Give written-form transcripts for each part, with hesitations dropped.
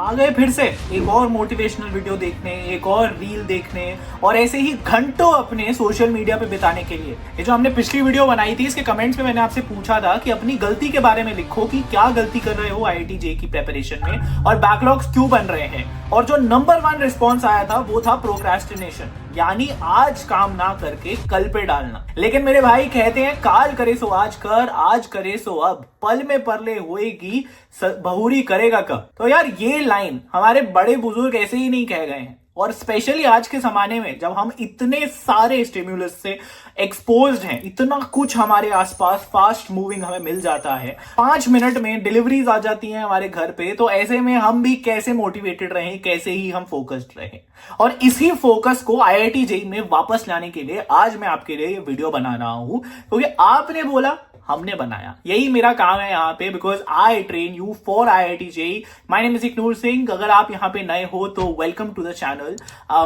आ गए फिर से एक और मोटिवेशनल वीडियो देखने, एक और रील देखने और ऐसे ही घंटों अपने सोशल मीडिया पे बिताने के लिए। ये जो हमने पिछली वीडियो बनाई थी, इसके कमेंट्स में मैंने आपसे पूछा था कि अपनी गलती के बारे में लिखो कि क्या गलती कर रहे हो आईआईटी जेईई की प्रिपरेशन में और बैकलॉग्स क्यों बन रहे हैं। और जो नंबर 1 रिस्पॉन्स आया था वो था प्रोक्रेस्टिनेशन, यानी आज काम ना करके कल पे डालना। लेकिन मेरे भाई कहते हैं काल करे सो आज कर, आज करे सो अब, पल में परले होएगी बहुरी करेगा कब। तो यार ये लाइन हमारे बड़े बुजुर्ग ऐसे ही नहीं कह गए हैं। और स्पेशली आज के जमाने में जब हम इतने सारे स्टिम्युलस से एक्सपोज्ड हैं, इतना कुछ हमारे आसपास फास्ट मूविंग हमें मिल जाता है, 5 मिनट में डिलीवरीज आ जाती हैं हमारे घर पे, तो ऐसे में हम भी कैसे मोटिवेटेड रहें, कैसे ही हम फोकस्ड रहें। और इसी फोकस को आईआईटी जेईई में वापस लाने के लिए आज मैं आपके लिए ये वीडियो बना रहा हूं, क्योंकि आपने बोला हमने बनाया। यही मेरा काम है यहाँ पे, because I train you for IIT JEE. My name is इग्नूर सिंह। अगर आप यहाँ पे नए हो तो वेलकम टू द चैनल।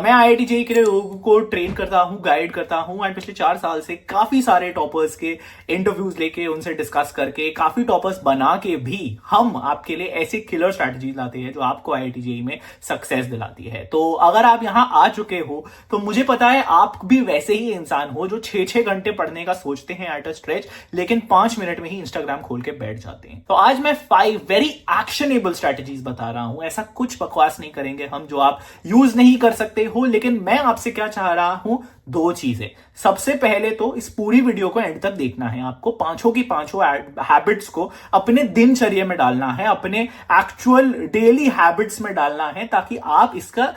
मैं आईआईटी जेईई के लिए लोगों को ट्रेन करता हूँ, गाइड करता हूँ एंड पिछले 4 साल से काफी सारे टॉपर्स के इंटरव्यूज लेके, उनसे डिस्कस करके, काफी टॉपर्स बना के भी हम आपके लिए ऐसे किलर स्ट्रैटेजीज लाते हैं जो आपको आईआईटी जेईई में सक्सेस दिलाती है। तो अगर आप यहाँ आ चुके हो तो मुझे पता है आप भी वैसे ही इंसान हो जो 6-6 घंटे पढ़ने का सोचते हैं एट अ स्ट्रेच, लेकिन 5 मिनट में ही इंस्टाग्राम खोल के बैठ जाते हैं। तो आज मैं 5 वेरी एक्शनेबल स्ट्रैटेजीज बता रहा हूं। ऐसा कुछ बकवास नहीं करेंगे हम जो आप यूज नहीं कर सकते हो। लेकिन मैं आपसे क्या चाह रहा हूं, 2 चीजें। सबसे पहले तो इस पूरी वीडियो को एंड तक देखना है। आपको पांचों की पांचों हैबिट्स को अपने दिनचर्या में डालना है, अपने एक्चुअल डेली हैबिट्स में डालना है, ताकि आप इसका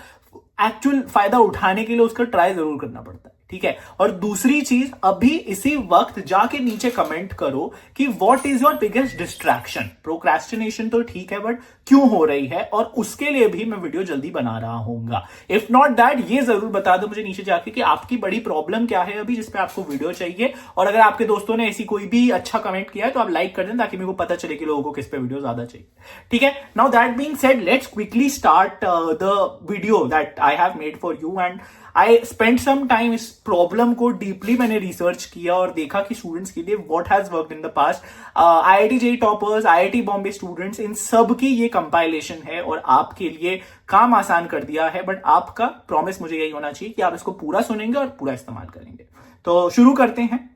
एक्चुअल फायदा उठाने के लिए उसका ट्राई जरूर करना पड़ता है। ठीक है। और दूसरी चीज, अभी इसी वक्त जाके नीचे कमेंट करो कि what is your biggest distraction. Procrastination तो ठीक है, बट क्यों हो रही है, और उसके लिए भी मैं वीडियो जल्दी बना रहा हूंगा। इफ नॉट दैट, ये जरूर बता दो मुझे नीचे जाके कि आपकी बड़ी प्रॉब्लम क्या है अभी जिसपे आपको वीडियो चाहिए। और अगर आपके दोस्तों ने ऐसी कोई भी अच्छा कमेंट किया है तो आप लाइक कर दें, ताकि मेरे को पता चले कि लोगों को किस पे वीडियो ज्यादा चाहिए। ठीक है। Now that being said, let's quickly start the video that I have made for you. And I spend some time इस प्रॉब्लम को डीपली मैंने रिसर्च किया और देखा कि स्टूडेंट्स के लिए what has worked in the past. IIT JEE toppers, IIT Bombay students, इन सब की ये कंपाइलेशन है और आपके लिए काम आसान कर दिया है। बट आपका प्रॉमिस मुझे यही होना चाहिए कि आप इसको पूरा सुनेंगे और पूरा इस्तेमाल करेंगे। तो शुरू करते हैं।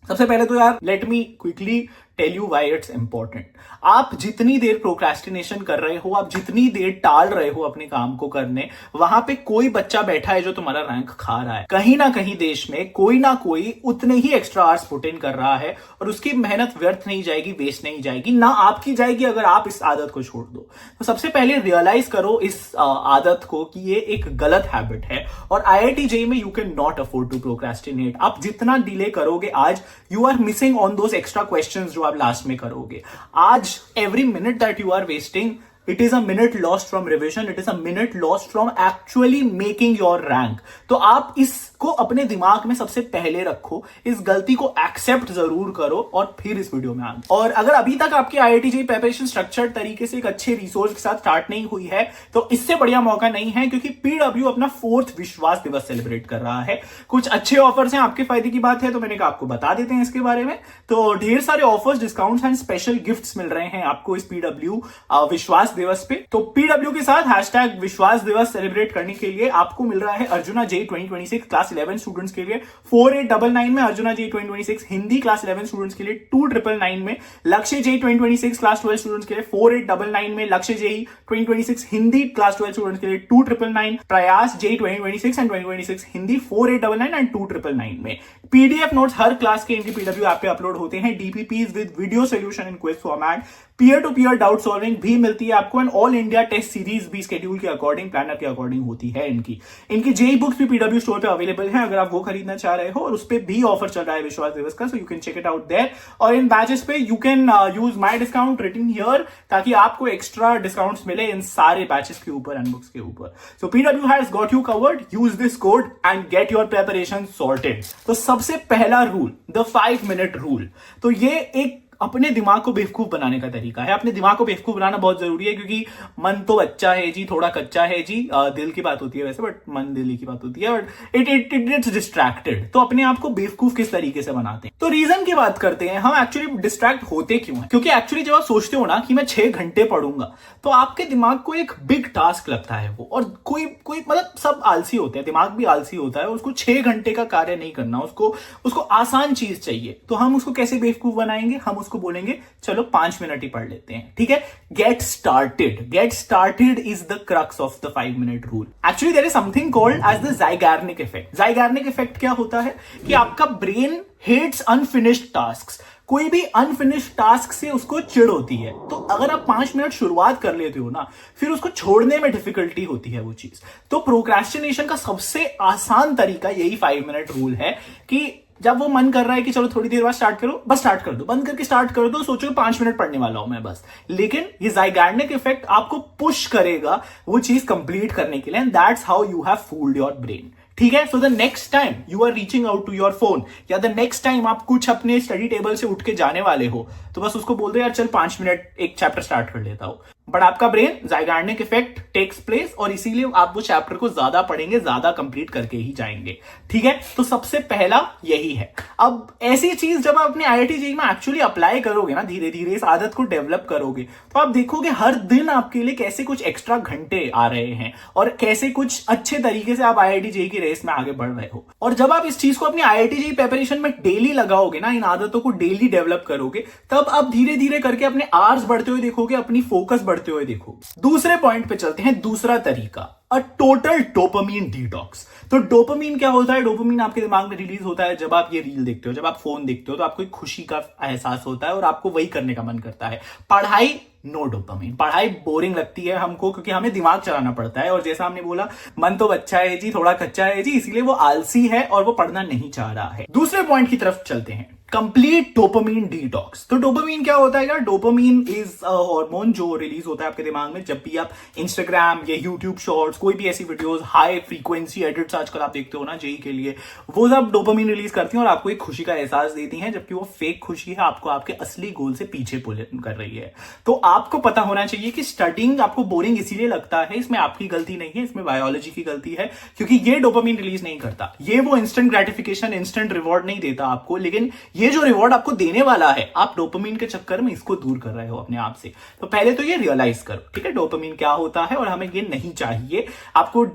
सबसे पहले तो यार let me quickly tell you why it's important. आप जितनी देर प्रोक्रेस्टिनेशन कर रहे हो, आप जितनी देर टाल रहे हो अपने काम को करने, वहां पे कोई बच्चा बैठा है जो तुम्हारा रैंक खा रहा है। कहीं ना कहीं देश में कोई ना कोई उतने ही एक्स्ट्रा आवर्स पुट इन कर रहा है और उसकी मेहनत व्यर्थ नहीं जाएगी, वेस्ट नहीं जाएगी, ना आपकी जाएगी अगर आप इस आदत को छोड़ दो। तो सबसे पहले रियलाइज करो इस आदत को कि ये एक गलत हैबिट है। और आईआईटी जेईई में you can not afford to procrastinate. आप जितना डिले करोगे आज, you are missing on those extra questions जो आप लास्ट में करोगे। आज every minute that you are wasting, it is a minute lost from revision, it is a minute lost from actually making your rank। तो आप इसको अपने दिमाग में सबसे पहले रखो, इस गलती को एक्सेप्ट जरूर करो और फिर इस वीडियो में आए। और अगर अभी तक आपकी आईआईटी जेईई प्रिपरेशन स्ट्रक्चर्ड तरीके से एक अच्छे रिसोर्स के साथ स्टार्ट नहीं हुई है, तो इससे बढ़िया मौका नहीं है, क्योंकि पीडब्ल्यू अपना 4th विश्वास दिवस सेलिब्रेट कर रहा है। कुछ अच्छे ऑफर्स हैं, आपके फायदे की बात है, तो मैंने कहा आपको बता देते हैं इसके बारे में। तो ढेर सारे offers, discounts and special gifts मिल रहे हैं आपको इस पीडब्ल्यू विश्वास दिवस पे। तो पीडब्ल्यू के साथ हैशटैग विश्वास दिवस सेलिब्रेट करने के लिए आपको मिल रहा है अर्जुना जेईई 2026 क्लास 11 स्टूडेंट्स के लिए 4899 में, arjuna JEE 2026 Hindi class 11 students के लिए 2999 में, लक्ष्य जेईई 2026 क्लास 12 स्टूडेंट्स के लिए 4899 में, लक्ष्य जेईई 2026 हिंदी क्लास 12 स्टूडेंट्स के लिए 2999, प्रयास जेईई 2026 एंड 2026 हिंदी 4899 एंड 2999 में। पीडीएफ नोट्स हर क्लास के इनके पीडब्ल्यू ऐप पे अपलोड होते हैं, DPPs with video solution in quiz format, peer to peer doubt solving भी मिलती है आपको, and all India test series भी शेड्यूल के अकॉर्डिंग, प्लानर के अकॉर्डिंग होती है इनकी जेईई बुक्स भी पीडब्ल्यू स्टोर पे अवेलेबल है अगर आप वो खरीदना चाह रहे हो, और उस पे भी ऑफर चल रहा है विश्वास दिवस का, so you can check it out there. और इन बैचेस पे you can use my discount written here, ताकि आपको एक्स्ट्रा डिस्काउंट्स मिले इन सारे बैचेस के ऊपर एंड बुक्स के ऊपर। So PW has got you covered, use this code and get your preparation sorted. तो सबसे पहला रूल, द 5 मिनट रूल। तो ये एक अपने दिमाग को बेवकूफ बनाने का तरीका है। अपने दिमाग को बेवकूफ बनाना बहुत जरूरी है, क्योंकि मन तो बच्चा है जी, थोड़ा कच्चा है जी, दिल की बात होती है वैसे, बट मन दिल की बात होती है, बट इट गेट्स डिस्ट्रैक्टेड। तो अपने आप को बेवकूफ किस तरीके से बनाते हैं, तो रीजन की बात करते हैं। हम एक्चुअली डिस्ट्रैक्ट होते क्यों हैं? क्योंकि एक्चुअली जब आप सोचते हो ना कि मैं 6 घंटे पढ़ूंगा, तो आपके दिमाग को एक बिग टास्क लगता है वो। और कोई कोई मतलब सब आलसी होते हैं, दिमाग भी आलसी होता है, और उसको 6 घंटे का कार्य नहीं करना, उसको आसान चीज चाहिए। तो हम उसको कैसे बेवकूफ बनाएंगे? हम उसको बोलेंगे चलो 5 मिनट ही पढ़ लेते हैं, ठीक है। Get started is the crux of the 5 minute rule. Actually there is something called as the Zeigarnik effect. Zeigarnik effect क्या होता है कि आपका ब्रेन हेट्स अनफिनिश्ड टास्क्स। कोई भी अनफिनिश्ड टास्क से उसको चिढ़ होती है। तो अगर आप 5 मिनट शुरुआत कर लेते हो ना, फिर उसको छोड़ने में डिफिकल्टी होती है वो चीज। तो प्रोक्रेस्टिनेशन का सबसे आसान तरीका यही 5 मिनट रूल है कि जब वो मन कर रहा है कि चलो थोड़ी देर बाद स्टार्ट करो, बस स्टार्ट कर दो, बंद करके स्टार्ट कर दो, सोचो 5 मिनट पढ़ने वाला हूं मैं बस। लेकिन ये ज़ाइगार्निक इफेक्ट आपको पुश करेगा वो चीज कंप्लीट करने के लिए, and that's how you have fooled your brain, ठीक है। So the next time you are reaching out to your phone, या द नेक्स्ट टाइम आप कुछ अपने स्टडी टेबल से उठ के जाने वाले हो, तो बस उसको बोल दो यार चल 5 मिनट एक चैप्टर स्टार्ट कर लेता हूं। बट आपका ब्रेन ज़ाइगार्निक इफेक्ट टेक्स प्लेस, और इसीलिए आप वो चैप्टर को ज्यादा पढ़ेंगे, ज्यादा कंप्लीट करके ही जाएंगे, ठीक है। तो सबसे पहला यही है। अब ऐसी चीज जब आप अपने IIT JEE में एक्चुअली अप्लाई करोगे ना, धीरे धीरे इस आदत को डेवलप करोगे, तो आप देखोगे हर दिन आपके लिए कैसे कुछ एक्स्ट्रा घंटे आ रहे हैं, और कैसे कुछ अच्छे तरीके से आप IIT JEE की रेस में आगे बढ़ रहे हो। और जब आप इस चीज को अपनी IIT JEE प्रिपरेशन में डेली लगाओगे ना, इन आदतों को डेली डेवलप करोगे, तब आप धीरे धीरे करके अपने आवर्स बढ़ते हुए देखोगे, अपनी फोकस बढ़ते हुए देखो। दूसरे पॉइंट पे चलते हैं, दूसरा तरीका, अ टोटल डोपामीन डिटॉक्स। तो डोपामीन क्या होता है? डोपामीन आपके दिमाग में रिलीज होता है जब आप ये रील देखते हो, जब आप फोन देखते हो, तो आपको एक खुशी का एहसास होता है और आपको वही करने का मन करता है। पढ़ाई नो डोपामीन। पढ़ाई बोरिंग लगती है हमको, क्योंकि हमें दिमाग चलाना पड़ता है, और जैसा हमने बोला मन तो बच्चा है जी, थोड़ा कच्चा है जी, इसीलिए वो आलसी है और वो पढ़ना नहीं चाह रहा है। दूसरे पॉइंट की तरफ चलते हैं, कंप्लीट डोपामीन डिटॉक्स। तो डोपामीन क्या होता है यार? डोपामीन इज हार्मोन जो रिलीज होता है आपके दिमाग में जब भी आप इंस्टाग्राम या यूट्यूब शॉर्ट्स, कोई भी ऐसी वीडियोस, हाई फ्रीक्वेंसी एडिट्स आजकल आप देखते हो ना जेई के लिए, वो सब डोपामीन रिलीज करती हैं और आपको एक खुशी का एहसास देती हैं, जबकि वो फेक खुशी है, आपको आपके असली गोल से पीछे पुल कर रही है। तो आपको पता होना चाहिए कि स्टडिंग आपको बोरिंग इसीलिए लगता है, इसमें आपकी गलती नहीं है, इसमें बायोलॉजी की गलती है, क्योंकि ये डोपामीन रिलीज नहीं करता। ये वो इंस्टेंट ग्रेटिफिकेशन, इंस्टेंट रिवॉर्ड नहीं देता आपको, लेकिन ये जो रिवॉर्ड आपको देने वाला है, आप डोपामीन के चक्कर में इसको दूर कर रहे हो अपने आप से। तो पहले तो ये रियलाइज करो, ठीक है, डोपामीन क्या होता है और हमें ये नहीं चाहिए। आपको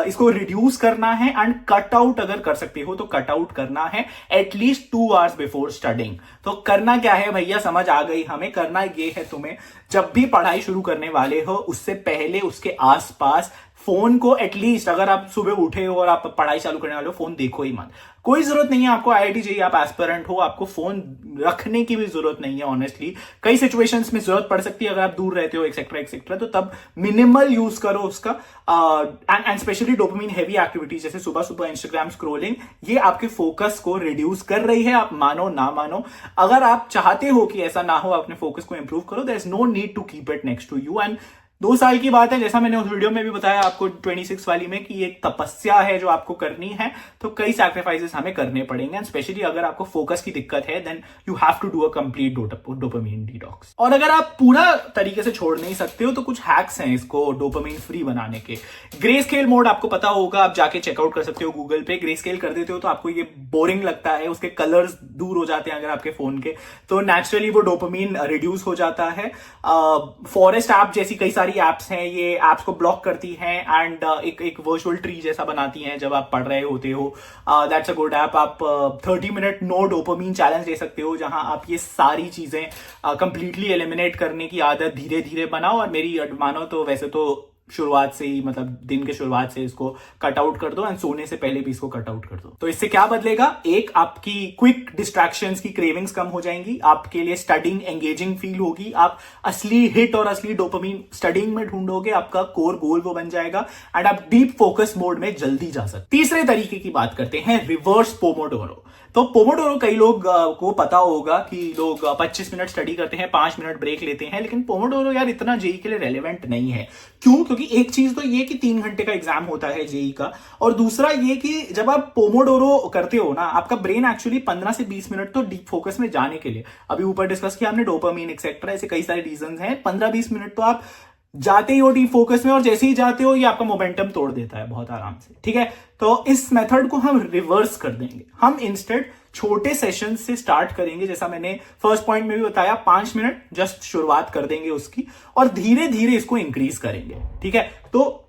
इसको रिड्यूस करना है, एंड कट आउट अगर कर सकते हो तो कट आउट करना है एटलीस्ट 2 आवर्स बिफोर स्टडिंग। तो करना क्या है भैया, समझ आ गई हमें। करना ये है तुम्हें, जब भी पढ़ाई शुरू करने वाले हो उससे पहले उसके आसपास फोन को एटलीस्ट, अगर आप सुबह उठे हो और आप पढ़ाई चालू करने वाले हो, फोन देखो ही मत। कोई जरूरत नहीं है आपको IIT JEE, आप एस्पिरेंट हो, आपको फोन रखने की भी जरूरत नहीं है। ऑनेस्टली कई सिचुएशंस में जरूरत पड़ सकती है, अगर आप दूर रहते हो एक्सेट्रा एक्सेट्रा, तो तब मिनिमल यूज करो उसका। And specially dopamine heavy activities जैसे सुबह सुबह इंस्टाग्राम स्क्रोलिंग, ये आपके फोकस को रिड्यूस कर रही है, आप मानो ना मानो। अगर आप चाहते हो कि ऐसा ना हो, अपने फोकस को इंप्रूव करो, there is no need to keep it next to you. And 2 साल की बात है, जैसा मैंने उस वीडियो में भी बताया आपको 26 वाली में, कि एक तपस्या है जो आपको करनी है, तो कई सैक्रिफाइसेस हमें करने पड़ेंगे। एंड स्पेशली अगर आपको फोकस की दिक्कत है, then you have to do a complete dopamine detox. और अगर आप पूरा तरीके से छोड़ नहीं सकते हो, तो कुछ हैक्स हैं इसको डोपामीन फ्री बनाने के। ग्रे स्केल मोड आपको पता होगा, आप जाके चेकआउट कर सकते हो गूगल पे। ग्रे स्केल कर देते हो तो आपको ये बोरिंग लगता है, उसके कलर्स दूर हो जाते हैं अगर आपके फोन के, तो नेचुरली वो डोपामीन रिड्यूस हो जाता है। फॉरेस्ट ऐप जैसी कई सारी एप्स हैं, ये एप्स को ब्लॉक करती हैं, एंड एक वर्चुअल ट्री जैसा बनाती हैं जब आप पढ़ रहे होते हो। That's a good app. आप 30 मिनट नो डोपामीन चैलेंज ले सकते हो, जहां आप ये सारी चीजें कंप्लीटली एलिमिनेट करने की आदत धीरे धीरे बनाओ। और मेरी मानो तो वैसे तो शुरुआत से ही, मतलब दिन के शुरुआत से इसको कट आउट कर दो, एंड सोने से पहले भी इसको कट आउट कर दो। तो इससे क्या बदलेगा? एक, आपकी क्विक डिस्ट्रैक्शंस की क्रेविंग्स कम हो जाएंगी, आपके लिए स्टडिंग एंगेजिंग फील होगी, आप असली हिट और असली डोपामीन स्टडिंग में ढूंढोगे, आपका कोर गोल वो बन जाएगा, एंड आप डीप फोकस मोड में जल्दी जा सकते। तीसरे तरीके की बात करते हैं, रिवर्स पोमोडोरो। तो पोमोडोरो कई लोग को पता होगा कि लोग 25 मिनट स्टडी करते हैं, 5 मिनट ब्रेक लेते हैं, लेकिन पोमोडोरो यार इतना जेई के लिए रेलेवेंट नहीं है। क्यों? क्योंकि एक चीज तो ये कि 3 घंटे का एग्जाम होता है जेई का, और दूसरा ये कि जब आप पोमोडोरो करते हो ना, आपका ब्रेन एक्चुअली 15 से 20 मिनट तो डीप फोकस में जाने के लिए, अभी ऊपर डिस्कस किया हमने डोपामीन एक्सेट्रा, ऐसे कई सारे रीजन हैं, 15-20 मिनट तो आप जाते ही हो डीप फोकस में, और जैसे ही जाते हो ये आपका मोमेंटम तोड़ देता है बहुत आराम से। ठीक है, तो इस मेथड को हम रिवर्स कर देंगे। हम इंस्टेड छोटे सेशन से स्टार्ट करेंगे, जैसा मैंने फर्स्ट पॉइंट में भी बताया, 5 मिनट जस्ट शुरुआत कर देंगे उसकी, और धीरे धीरे इसको इंक्रीज करेंगे। ठीक है, तो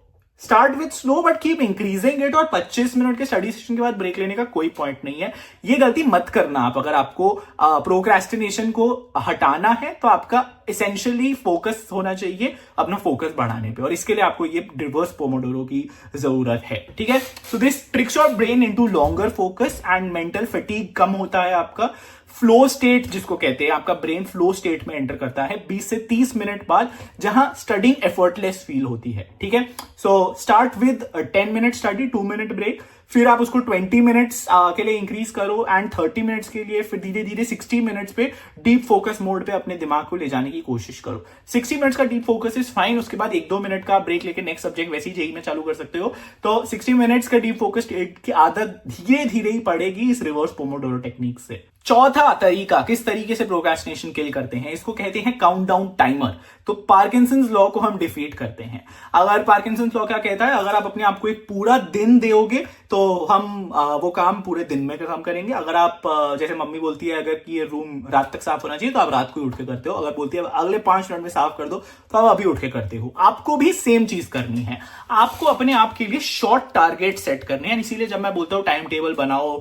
start with slow but keep increasing it, और 25 मिनट के स्टडी सेशन के बाद ब्रेक लेने का कोई पॉइंट नहीं है। ये गलती मत करना आप। अगर आपको प्रोक्रेस्टिनेशन को हटाना है तो आपका एसेंशियली फोकस होना चाहिए अपना फोकस बढ़ाने पे, और इसके लिए आपको ये रिवर्स पोमोडोरो की जरूरत है। ठीक है, so this tricks your brain into longer focus and mental fatigue कम होता है आपका। फ्लो स्टेट जिसको कहते हैं, आपका ब्रेन फ्लो स्टेट में एंटर करता है 20 से 30 मिनट बाद, जहां स्टडिंग एफर्टलेस फील होती है। ठीक है, so start with 10 minute study, 2 minute break, फिर आप उसको 20 मिनट्स के लिए इंक्रीज करो, एंड 30 मिनट्स के लिए, फिर धीरे धीरे 60 मिनट्स पे डीप फोकस मोड पे अपने दिमाग को ले जाने की कोशिश करो। 60 मिनट्स का डीप फोकस इज फाइन, उसके बाद 1-2 मिनट का ब्रेक लेके नेक्स्ट सब्जेक्ट वैसे ही जेई में चालू कर सकते हो। तो 60 मिनट्स का डीप फोकस की आदत धीरे धीरे ही पड़ेगी इस रिवर्स पोमोडोरो टेक्निक से। चौथा तरीका, किस तरीके से प्रोक्रेस्टिनेशन किल करते हैं, इसको कहते हैं काउंटडाउन टाइमर। तो पार्किंसंस लॉ को हम डिफीट करते हैं। अगर पार्किंसंस लॉ क्या कहता है, अगर आप अपने आप को एक पूरा दिन दोगे तो हम वो काम पूरे दिन में खत्म करेंगे। अगर आप जैसे मम्मी बोलती है अगर कि ये रूम रात तक साफ होना चाहिए तो आप रात को ही उठ के करते हो, अगर बोलती है अगले 5 मिनट में साफ कर दो तो आप अभी उठ के करते हो। आपको भी सेम चीज करनी है, आपको अपने आप के लिए शॉर्ट टारगेट सेट करने हैं। इसीलिए जब मैं बोलता हूँ टाइम टेबल बनाओ,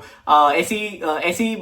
ऐसी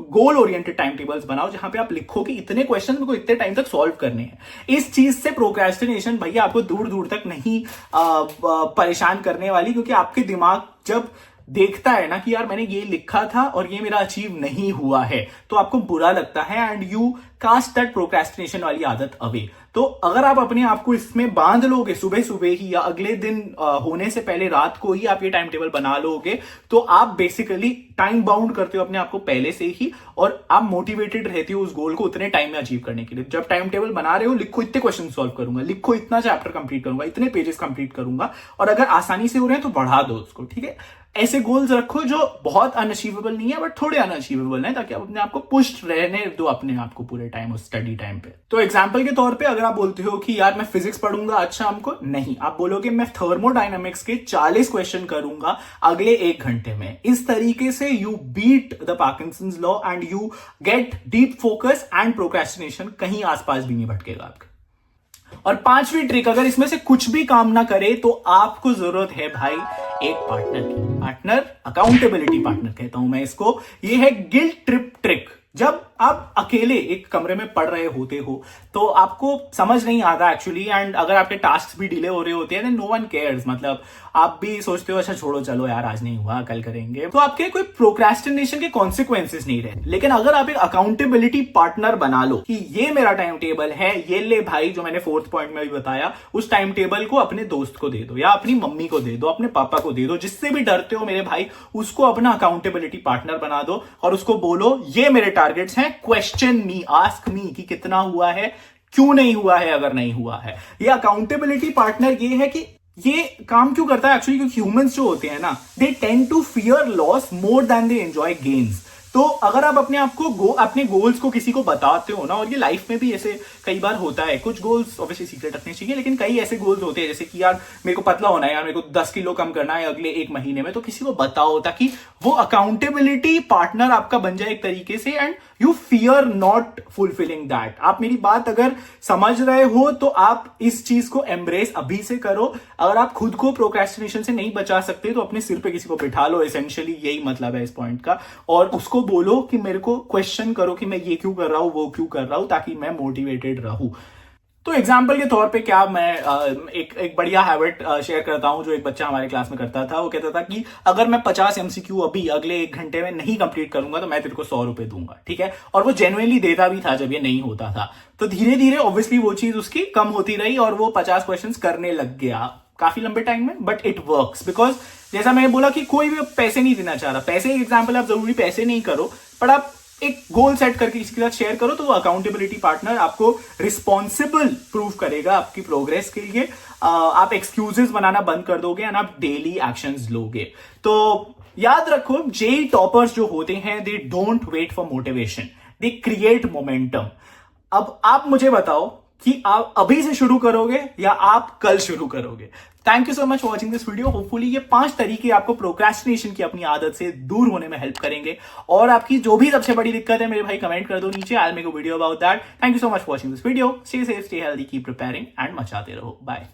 गोल ओरिएंटेड टाइम टेबल्स बनाओ जहां पे आप लिखो कि इतने क्वेश्चन मेरे को इतने टाइम तक सॉल्व करने हैं। इस चीज से प्रोक्रेस्टिनेशन भैया आपको दूर दूर तक नहीं परेशान करने वाली, क्योंकि आपके दिमाग जब देखता है ना कि यार मैंने ये लिखा था और ये मेरा अचीव नहीं हुआ है, तो आपको बुरा लगता है and you cast that procrastination वाली आदत अवे। तो अगर आप अपने आप को इसमें बांध लोगे सुबह सुबह ही, या अगले दिन होने से पहले रात को ही आप ये टाइम टेबल बना लोगे, तो आप बेसिकली टाइम बाउंड करते हो अपने आप को पहले से ही, और आप मोटिवेटेड रहते हो उस गोल को उतने टाइम में अचीव करने के लिए। जब टाइम टेबल बना रहे हो, लिखो इतने क्वेश्चन सॉल्व करूंगा, लिखो इतना चैप्टर कंप्लीट करूंगा, इतने पेजेस कंप्लीट करूंगा, और अगर आसानी से हो रहे हैं तो बढ़ा दो उसको। ठीक है, ऐसे गोल्स रखो जो बहुत अनअचीवेबल नहीं है बट थोड़े अनअचीवेबल है, ताकि आप अपने आप को पुश रहने दो अपने आप को पूरे टाइम उस स्टडी टाइम पे। तो एग्जांपल के तौर पे अगर आप बोलते हो कि यार मैं फिजिक्स पढ़ूंगा, अच्छा हमको नहीं, आप बोलोगे मैं थर्मोडायनामिक्स के 40 क्वेश्चन करूंगा अगले 1 घंटे में। इस तरीके से you beat the Parkinson's law and you get deep focus and procrastination कहीं आसपास भी नहीं भटकेगा आपके। और 5वीं ट्रिक, अगर इसमें से कुछ भी काम ना करे तो आपको जरूरत है भाई एक पार्टनर की। पार्टनर, अकाउंटेबिलिटी पार्टनर कहता हूं मैं इसको। ये है गिल्ट ट्रिप ट्रिक। जब आप अकेले एक कमरे में पढ़ रहे होते हो तो आपको समझ नहीं आता एक्चुअली, एंड अगर आपके टास्क भी डिले हो रहे होते हैं नो वन केयर्स, मतलब आप भी सोचते हो अच्छा छोड़ो चलो यार आज नहीं हुआ कल करेंगे, तो आपके कोई प्रोक्रेस्टिनेशन के कॉन्सिक्वेंसेस नहीं रहे। लेकिन अगर आप एक अकाउंटेबिलिटी पार्टनर बना लो कि ये मेरा टाइम टेबल है, ये ले भाई, जो मैंने 4th पॉइंट में भी बताया, उस टाइम टेबल को अपने दोस्त को दे दो या अपनी मम्मी को दे दो, अपने पापा को दे दो, जिससे भी डरते हो मेरे भाई, उसको अपना अकाउंटेबिलिटी पार्टनर बना दो और उसको बोलो ये मेरे टारगेट्स हैं, क्वेश्चन मी, आस्क मी कि कितना हुआ है, क्यों नहीं हुआ है अगर नहीं हुआ है। ये अकाउंटेबिलिटी पार्टनर ये है कि ये काम क्यों करता है एक्चुअली, क्योंकि ह्यूमंस जो होते हैं ना, they tend to fear loss more than they enjoy gains. तो अगर आप अपने आप को अपने गोल्स को किसी को बताते हो ना, और ये लाइफ में भी ऐसे कई बार होता है, कुछ गोल्स ऑब्वियसली सीक्रेट रखने चाहिए, लेकिन कई ऐसे गोल्स होते हैं जैसे कि यार मेरे को पतला होना है, यार मेरे को 10 किलो कम करना है अगले 1 महीने में, तो किसी को बताओ ताकि वो अकाउंटेबिलिटी पार्टनर आपका बन जाए एक तरीके से, and you fear not fulfilling that. आप मेरी बात अगर समझ रहे हो तो आप इस चीज को एम्ब्रेस अभी से करो। अगर आप खुद को प्रोक्रेस्टिनेशन से नहीं बचा सकते तो अपने सिर पे किसी को बिठा लो, एसेंशियली यही मतलब है इस पॉइंट का, और उसको बोलो कि मेरे को क्वेश्चन करो कि मैं ये क्यों कर रहा हूं, वो क्यों कर रहा हूं, ताकि मैं मोटिवेटेड रहूं। तो एग्जाम्पल के तौर पे क्या मैं एक बढ़िया हैबिट शेयर करता हूं जो एक बच्चा हमारे क्लास में करता था। वो कहता था कि अगर मैं 50 MCQ अभी अगले 1 घंटे में नहीं कंप्लीट करूंगा तो मैं तेरे को 100 रुपए दूंगा। ठीक है, और वो जेन्युइनली देता भी था जब ये नहीं होता था। तो धीरे धीरे ऑब्वियसली वो चीज उसकी कम होती रही और वो 50 क्वेश्चंस करने लग गया। काफी लंबे टाइम में, बट इट वर्क्स बिकॉज जैसा मैंने बोला कि कोई भी पैसे नहीं देना चाह रहा, पैसे एक एग्जाम्पल, आप जरूरी पैसे नहीं करो, पर आप एक गोल सेट करके किसी के साथ शेयर करो तो वो अकाउंटेबिलिटी पार्टनर आपको रिस्पॉन्सिबल प्रूव करेगा आपकी प्रोग्रेस के लिए। आप एक्सक्यूजेस बनाना बंद कर दोगे एंड आप डेली एक्शंस लोगे। तो याद रखो, जेई टॉपर्स जो होते हैं they don't wait for motivation, they create momentum. अब आप मुझे बताओ कि आप अभी से शुरू करोगे या आप कल शुरू करोगे। Thank you so much for watching this video. Hopefully ये 5 तरीके आपको प्रोक्रेस्टिनेशन की अपनी आदत से दूर होने में हेल्प करेंगे। और आपकी जो भी सबसे बड़ी दिक्कत है मेरे भाई कमेंट कर दो नीचे, I will make a video about that. Thank you so much for watching this video. Stay safe, stay healthy, keep preparing and मचाते रहो। बाय।